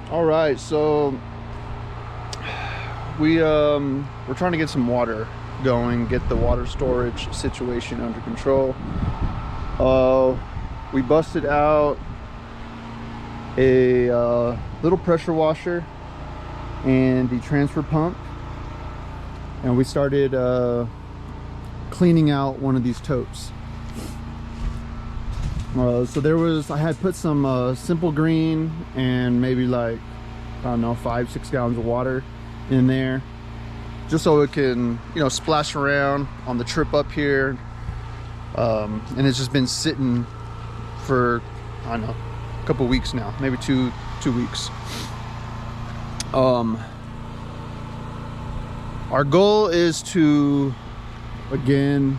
All right, so we're trying to get some water going, get the water storage situation under control. We busted out a little pressure washer and the transfer pump, and we started cleaning out one of these totes. So I had put some simple green and maybe like, I don't know, 5-6 gallons of water in there, just so it can, you know, splash around on the trip up here. And it's just been sitting for, I don't know, a couple weeks now, maybe two weeks. Our goal is to, again,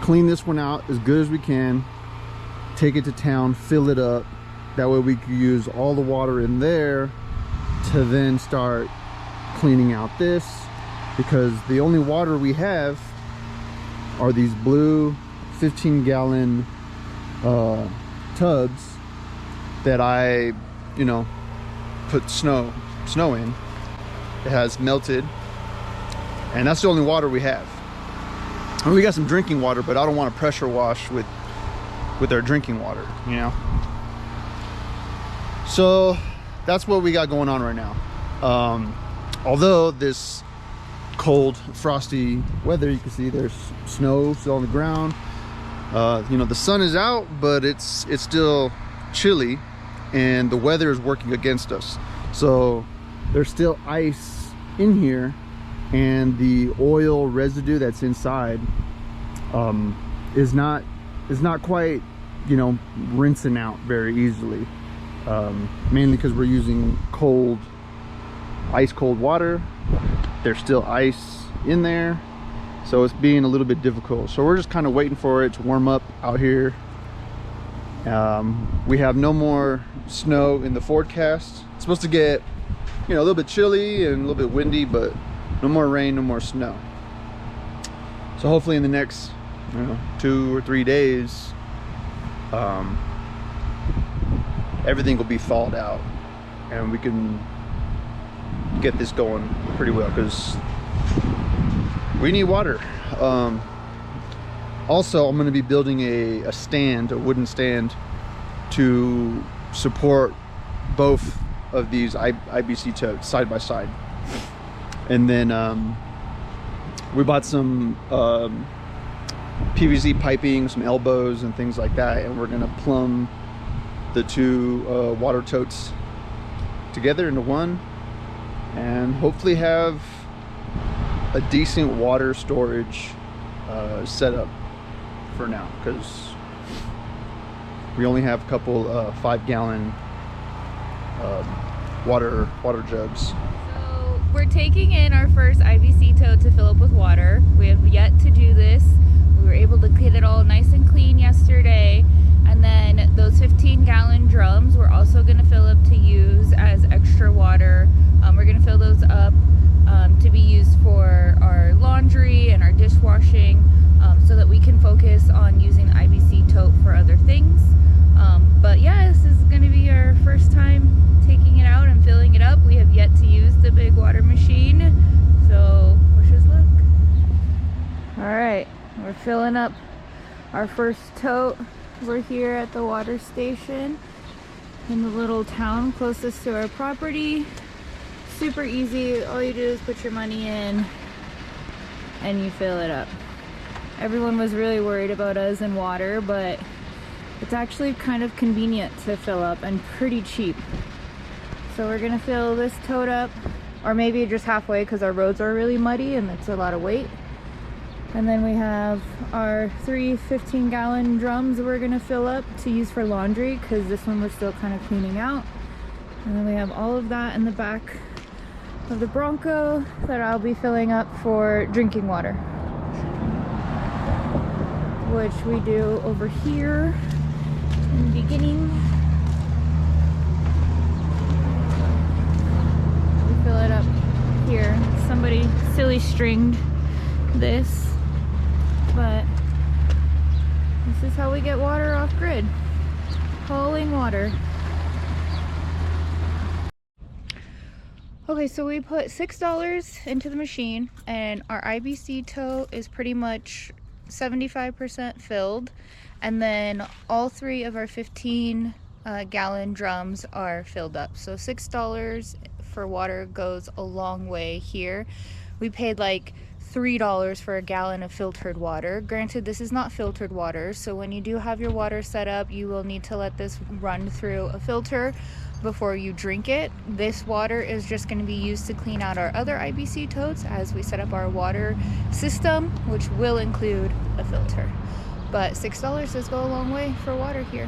clean this one out as good as we can, take it to town, fill it up. That way we can use all the water in there to then start cleaning out this, because the only water we have are these blue 15-gallon tubs that I, you know, put snow in. It has melted, and that's the only water we have. I mean, we got some drinking water, but I don't want to pressure wash with our drinking water, you know. So that's what we got going on right now. Although this cold, frosty weather, you can see there's snow still on the ground. You know, the sun is out, but it's still chilly, and the weather is working against us. So there's still ice in here, and the oil residue that's inside is not quite, you know, rinsing out very easily. Mainly because we're using ice cold water. There's still ice in there, so it's being a little bit difficult. So we're just kind of waiting for it to warm up out here. We have no more snow in the forecast. It's supposed to get, you know, a little bit chilly and a little bit windy, but no more rain, no more snow. So hopefully in the next, you know, 2 or 3 days, everything will be thawed out and we can get this going pretty well, because we need water. Also, I'm going to be building a wooden stand to support both of these IBC totes side by side. And then we bought some PVC piping, some elbows and things like that, and we're going to plumb the two water totes together into one, and hopefully have a decent water storage set up for now, because we only have a couple 5-gallon water jugs. So we're taking in our first IBC tote to fill up with water. We have yet to do this. We were able to get it all nice and clean yesterday. And then those 15-gallon drums we're also going to fill up to use as extra water. We're going to fill those up to be used for our laundry and our dishwashing, so that we can focus on using the IBC tote for other things. But yeah, this is going to be our first time taking it out and filling it up. We have yet to use the big water machine, so wish us luck. Alright, we're filling up our first tote. We're here at the water station in the little town closest to our property. Super easy. All you do is put your money in and you fill it up. Everyone was really worried about us and water, but it's actually kind of convenient to fill up and pretty cheap. So we're gonna fill this tote up, or maybe just halfway because our roads are really muddy and it's a lot of weight. And then we have our 3 15-gallon drums we're gonna fill up to use for laundry, because this one we're still kind of cleaning out. And then we have all of that in the back of the Bronco that I'll be filling up for drinking water, which we do over here in the beginning. We fill it up here. Somebody silly stringed this, but this is how we get water off grid. Hauling water. Okay, so we put $6 into the machine, and our IBC tote is pretty much 75% filled, and then all 3 of our 15 gallon drums are filled up. So $6 for water goes a long way here. We paid like $3 for a gallon of filtered water. Granted, this is not filtered water, so when you do have your water set up, you will need to let this run through a filter before you drink it. This water is just going to be used to clean out our other IBC totes as we set up our water system, which will include a filter. But $6 does go a long way for water here.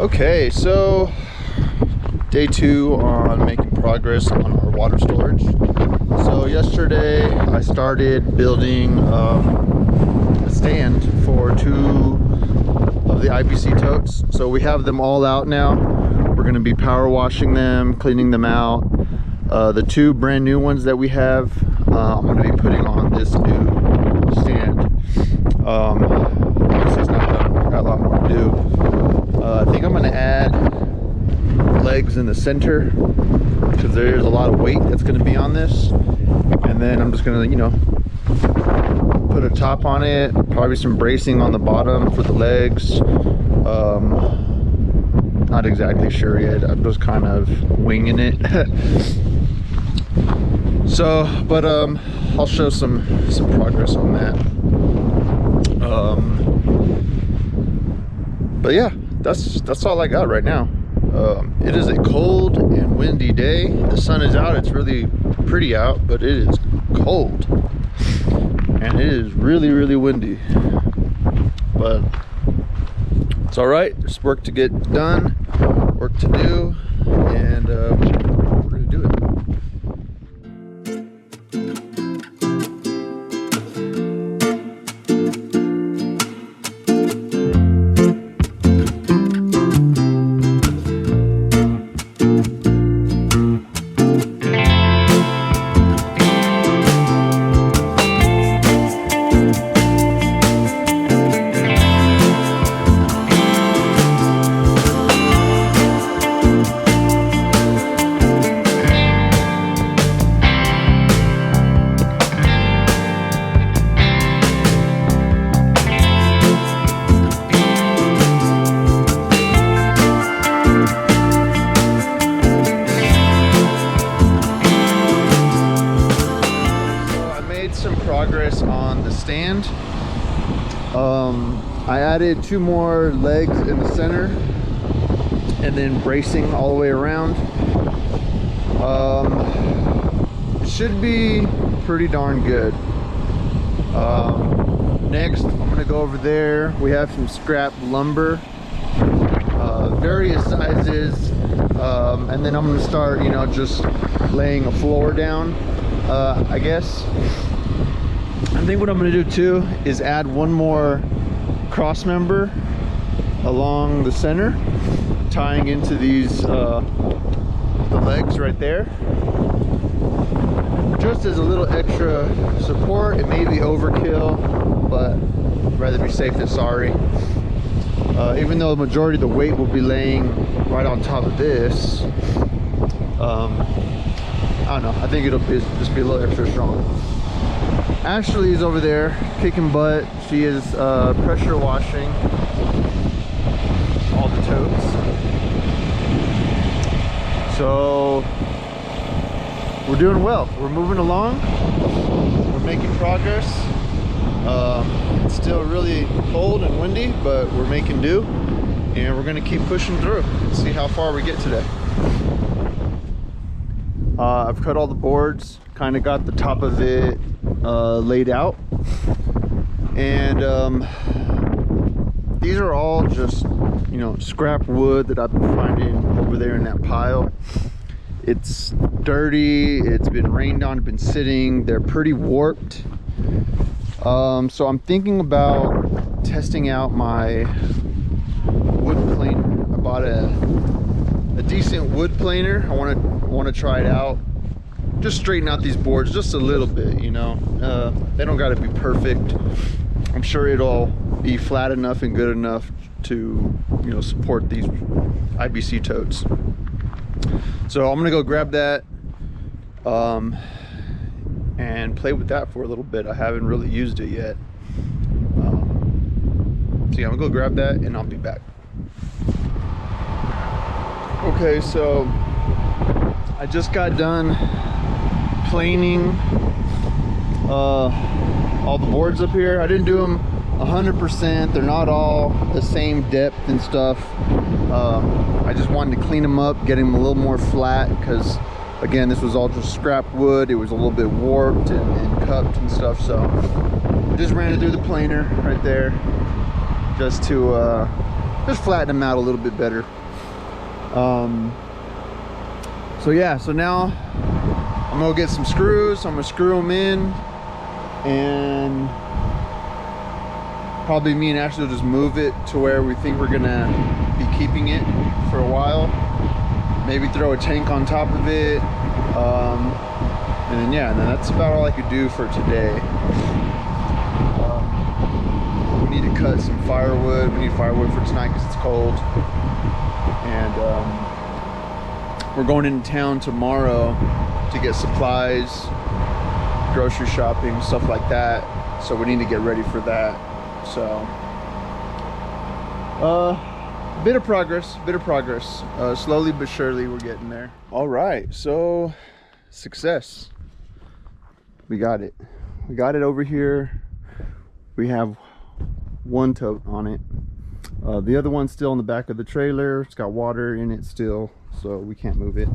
Okay, so day 2 on making progress on our water storage. So yesterday I started building a stand for 2 of the IBC totes. So we have them all out now. We're going to be power washing them, cleaning them out. The 2 brand new ones that we have, I'm going to be putting on this new stand. This is not done. Got a lot more to do. I think I'm going to add legs in the center because there's a lot of weight that's going to be on this, and then I'm just going to, you know, put a top on it, probably some bracing on the bottom for the legs. Not exactly sure yet. I'm just kind of winging it. So, but I'll show some progress on that. But yeah, that's all I got right now. It is a cold and windy day. The sun is out. It's really pretty out, but it is cold and it is really, really windy. But it's all right. There's work to get done, work to do, and we're gonna do it. Progress on the stand. I added 2 more legs in the center and then bracing all the way around. It should be pretty darn good. Next, I'm gonna go over there. We have some scrap lumber, various sizes, and then I'm gonna start, you know, just laying a floor down, I guess. I think what I'm going to do too is add 1 more cross member along the center, tying into these the legs right there. just as a little extra support. It may be overkill, but I'd rather be safe than sorry. Even though the majority of the weight will be laying right on top of this, I don't know, I think it'll just be a little extra strong. Ashley's over there kicking butt. She is pressure washing all the totes. So we're doing well. We're moving along. We're making progress. It's still really cold and windy, but we're making do, and we're gonna keep pushing through and see how far we get today. I've cut all the boards, kind of got the top of it laid out, and these are all just, you know, scrap wood that I've been finding over there in that pile. It's dirty, it's been rained on, it's been sitting, they're pretty warped. So I'm thinking about testing out my wood planer. I bought a decent wood planer. I want to try it out. Just straighten out these boards just a little bit, you know. They don't got to be perfect. I'm sure it'll be flat enough and good enough to, you know, support these IBC totes. So I'm gonna go grab that and play with that for a little bit. I haven't really used it yet. So yeah, I'm gonna go grab that and I'll be back. Okay, so I just got done planing all the boards up here. I didn't do them 100%. They're not all the same depth and stuff. I just wanted to clean them up, get them a little more flat, because again, this was all just scrap wood. It was a little bit warped and cupped and stuff. So I just ran it through the planer right there, just to just flatten them out a little bit better. So yeah, so now I'm gonna get some screws. I'm gonna screw them in, and probably me and Ashley will just move it to where we think we're gonna be keeping it for a while. Maybe throw a tank on top of it, and then yeah, and then that's about all I could do for today. We need to cut some firewood. We need firewood for tonight because it's cold, and we're going into town tomorrow to get supplies, grocery shopping, stuff like that. So we need to get ready for that. So bit of progress. Slowly but surely we're getting there. All right, so success. We got it over here. We have one tote on it. The other one's still in the back of the trailer. It's got water in it still, so we can't move it.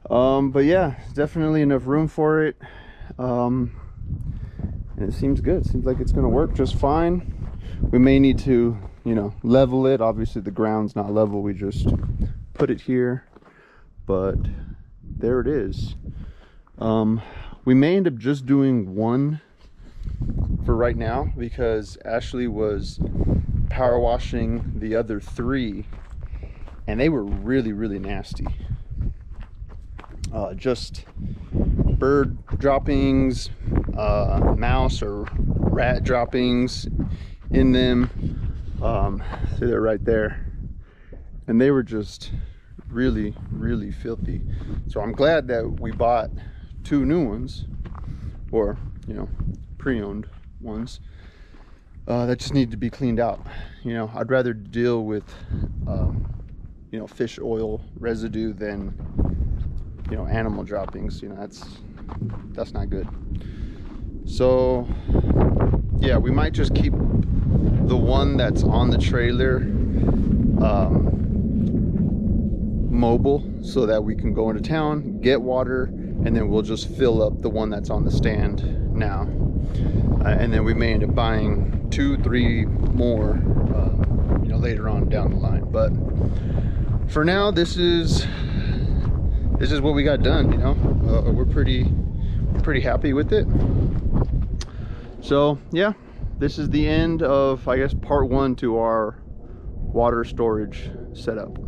But yeah, definitely enough room for it. And it seems good. Seems like it's gonna work just fine. We may need to, you know, level it. Obviously the ground's not level. We just put it here, but there it is. We may end up just doing one for right now, because Ashley was power washing the other three and they were really nasty. Just bird droppings, mouse or rat droppings in them. See, they're right there, and they were just really filthy. So I'm glad that we bought two new ones, or, you know, pre-owned ones that just need to be cleaned out. You know, I'd rather deal with you know, fish oil residue than, you know, animal droppings. You know, that's not good. So yeah, we might just keep the one that's on the trailer mobile, so that we can go into town, get water, and then we'll just fill up the one that's on the stand now. And then we may end up buying 2-3 more you know, later on down the line. But for now, this is what we got done. You know, we're pretty happy with it. So yeah, this is the end of, I guess, part one to our water storage setup.